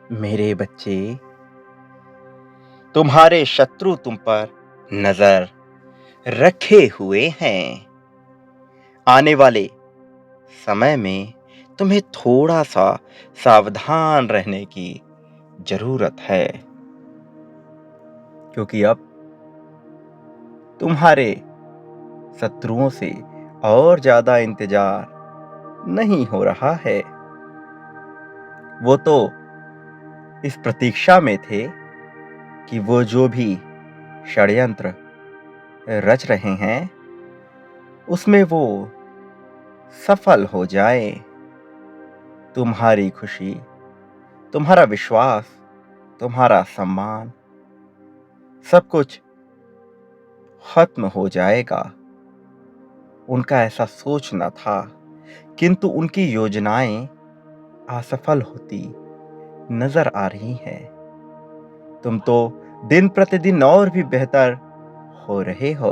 मेरे बच्चे, तुम्हारे शत्रु तुम पर नजर रखे हुए हैं। आने वाले समय में तुम्हें थोड़ा सा सावधान रहने की जरूरत है, क्योंकि अब तुम्हारे शत्रुओं से और ज्यादा इंतजार नहीं हो रहा है। वो तो इस प्रतीक्षा में थे कि वो जो भी षड्यंत्र रच रहे हैं उसमें वो सफल हो जाए। तुम्हारी खुशी, तुम्हारा विश्वास, तुम्हारा सम्मान, सब कुछ खत्म हो जाएगा। उनका ऐसा सोचना था, किंतु उनकी योजनाएं असफल होती नजर आ रही हैं। तुम तो दिन प्रतिदिन और भी बेहतर हो रहे हो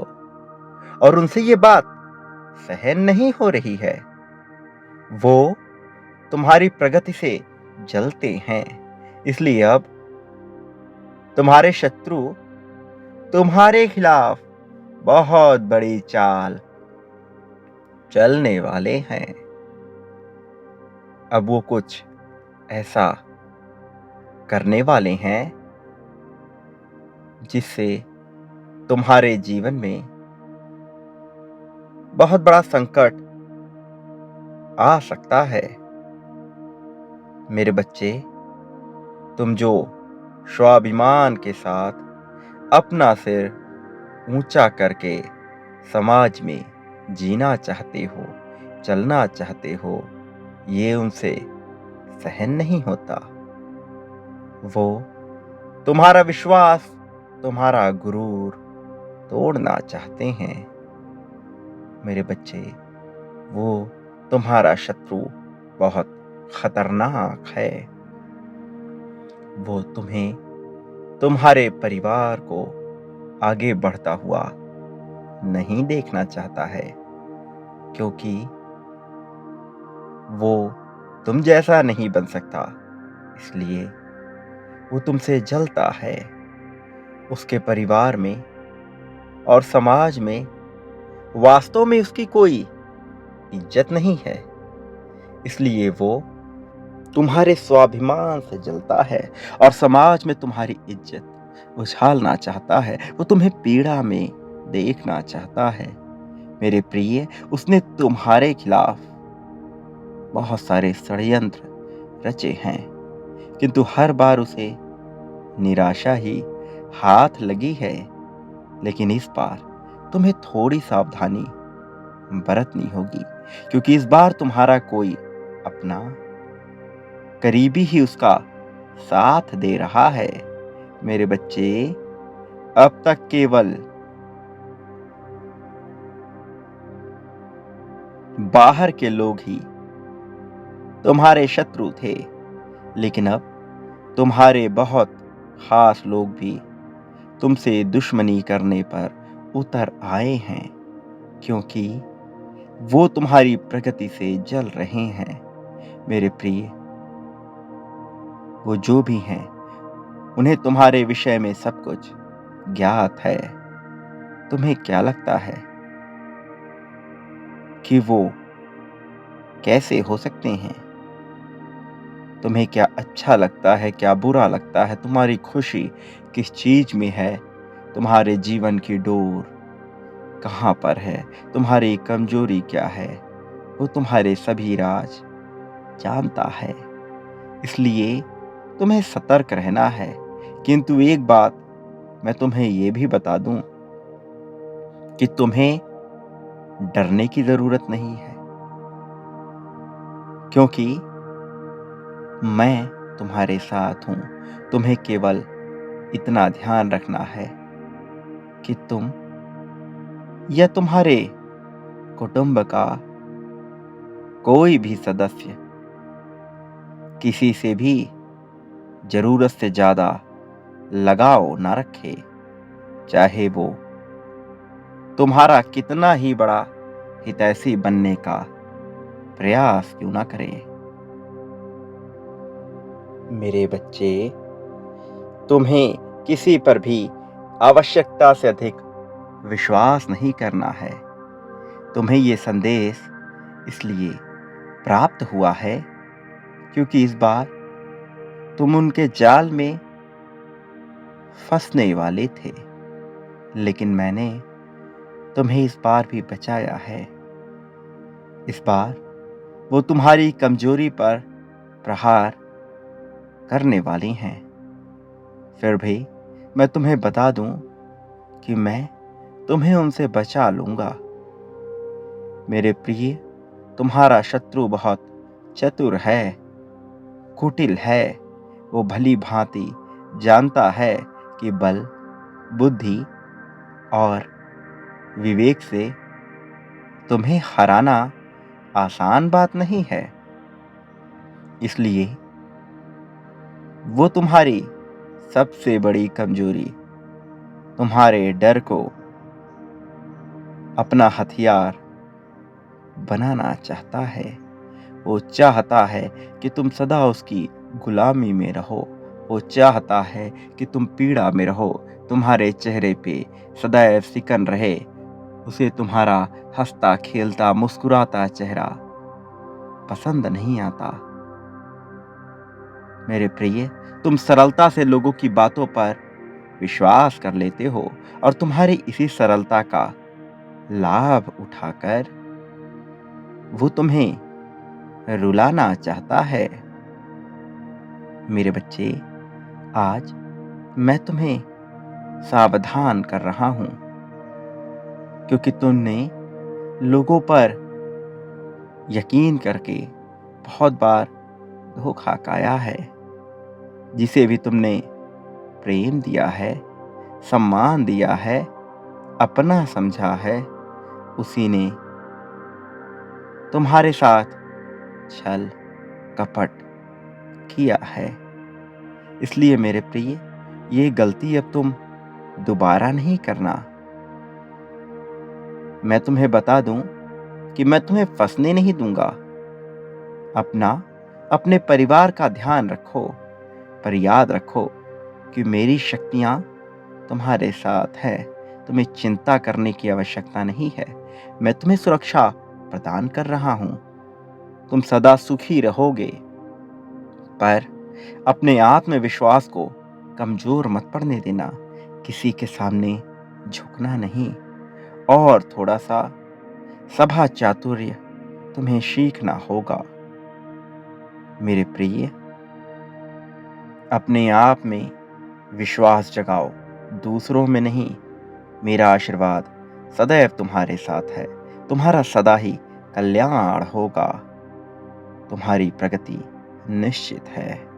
और उनसे ये बात सहन नहीं हो रही है। वो तुम्हारी प्रगति से जलते हैं, इसलिए अब तुम्हारे शत्रु तुम्हारे खिलाफ बहुत बड़ी चाल चलने वाले हैं। अब वो कुछ ऐसा करने वाले हैं जिससे तुम्हारे जीवन में बहुत बड़ा संकट आ सकता है। मेरे बच्चे, तुम जो स्वाभिमान के साथ अपना सिर ऊंचा करके समाज में जीना चाहते हो, चलना चाहते हो, ये उनसे सहन नहीं होता। वो तुम्हारा विश्वास, तुम्हारा गुरूर तोड़ना चाहते हैं। मेरे बच्चे, वो तुम्हारा शत्रु बहुत खतरनाक है। वो तुम्हें, तुम्हारे परिवार को आगे बढ़ता हुआ नहीं देखना चाहता है, क्योंकि वो तुम जैसा नहीं बन सकता। इसलिए वो तुमसे जलता है। उसके परिवार में और समाज में वास्तव में उसकी कोई इज्जत नहीं है, इसलिए वो तुम्हारे स्वाभिमान से जलता है और समाज में तुम्हारी इज्जत उछालना चाहता है। वो तुम्हें पीड़ा में देखना चाहता है। मेरे प्रिय, उसने तुम्हारे खिलाफ बहुत सारे षड्यंत्र रचे हैं, किंतु हर बार उसे निराशा ही हाथ लगी है। लेकिन इस बार तुम्हें थोड़ी सावधानी बरतनी होगी, क्योंकि इस बार तुम्हारा कोई अपना करीबी ही उसका साथ दे रहा है। मेरे बच्चे, अब तक केवल बाहर के लोग ही तुम्हारे शत्रु थे, लेकिन अब तुम्हारे बहुत खास लोग भी तुमसे दुश्मनी करने पर उतर आए हैं, क्योंकि वो तुम्हारी प्रगति से जल रहे हैं। मेरे प्रिय, वो जो भी हैं, उन्हें तुम्हारे विषय में सब कुछ ज्ञात है। तुम्हें क्या लगता है कि वो कैसे हो सकते हैं? तुम्हें क्या अच्छा लगता है, क्या बुरा लगता है? तुम्हारी खुशी किस चीज में है? तुम्हारे जीवन की डोर कहाँ पर है? तुम्हारी कमजोरी क्या है? वो तुम्हारे सभी राज जानता है। इसलिए तुम्हें सतर्क रहना है। किंतु एक बात मैं तुम्हें ये भी बता दूं कि तुम्हें डरने की जरूरत नहीं है, क्योंकि मैं तुम्हारे साथ हूं। तुम्हें केवल इतना ध्यान रखना है कि तुम या तुम्हारे कुटुंब का कोई भी सदस्य किसी से भी जरूरत से ज्यादा लगाव ना रखे, चाहे वो तुम्हारा कितना ही बड़ा हितैषी बनने का प्रयास क्यों ना करे। मेरे बच्चे, तुम्हें किसी पर भी आवश्यकता से अधिक विश्वास नहीं करना है। तुम्हें ये संदेश इसलिए प्राप्त हुआ है क्योंकि इस बार तुम उनके जाल में फंसने वाले थे, लेकिन मैंने तुम्हें इस बार भी बचाया है। इस बार वो तुम्हारी कमजोरी पर प्रहार करने वाली हैं। फिर भी मैं तुम्हें बता दूं कि मैं तुम्हें उनसे बचा लूंगा। मेरे प्रिय, तुम्हारा शत्रु बहुत चतुर है, कुटिल है। वो भली भांति जानता है कि बल, बुद्धि और विवेक से तुम्हें हराना आसान बात नहीं है। इसलिए वो तुम्हारी सबसे बड़ी कमजोरी, तुम्हारे डर को अपना हथियार बनाना चाहता है। वो चाहता है कि तुम सदा उसकी गुलामी में रहो। वो चाहता है कि तुम पीड़ा में रहो, तुम्हारे चेहरे पे सदैव सिकन रहे। उसे तुम्हारा हंसता खेलता मुस्कुराता चेहरा पसंद नहीं आता। मेरे प्रिय, तुम सरलता से लोगों की बातों पर विश्वास कर लेते हो और तुम्हारी इसी सरलता का लाभ उठाकर वो तुम्हें रुलाना चाहता है। मेरे बच्चे, आज मैं तुम्हें सावधान कर रहा हूं क्योंकि तुमने लोगों पर यकीन करके बहुत बार धोखा खाया है। जिसे भी तुमने प्रेम दिया है, सम्मान दिया है, अपना समझा है, उसी ने तुम्हारे साथ छल कपट किया है। इसलिए मेरे प्रिय, ये गलती अब तुम दोबारा नहीं करना। मैं तुम्हें बता दूं कि मैं तुम्हें फंसने नहीं दूंगा। अपने परिवार का ध्यान रखो, पर याद रखो कि मेरी शक्तियां तुम्हारे साथ है। तुम्हें चिंता करने की आवश्यकता नहीं है। मैं तुम्हें सुरक्षा प्रदान कर रहा हूं। तुम सदा सुखी रहोगे, पर अपने आत्मविश्वास को कमजोर मत पड़ने देना। किसी के सामने झुकना नहीं और थोड़ा सा सभा चातुर्य तुम्हें सीखना होगा। मेरे प्रिय, अपने आप में विश्वास जगाओ, दूसरों में नहीं। मेरा आशीर्वाद सदैव तुम्हारे साथ है। तुम्हारा सदा ही कल्याण होगा। तुम्हारी प्रगति निश्चित है।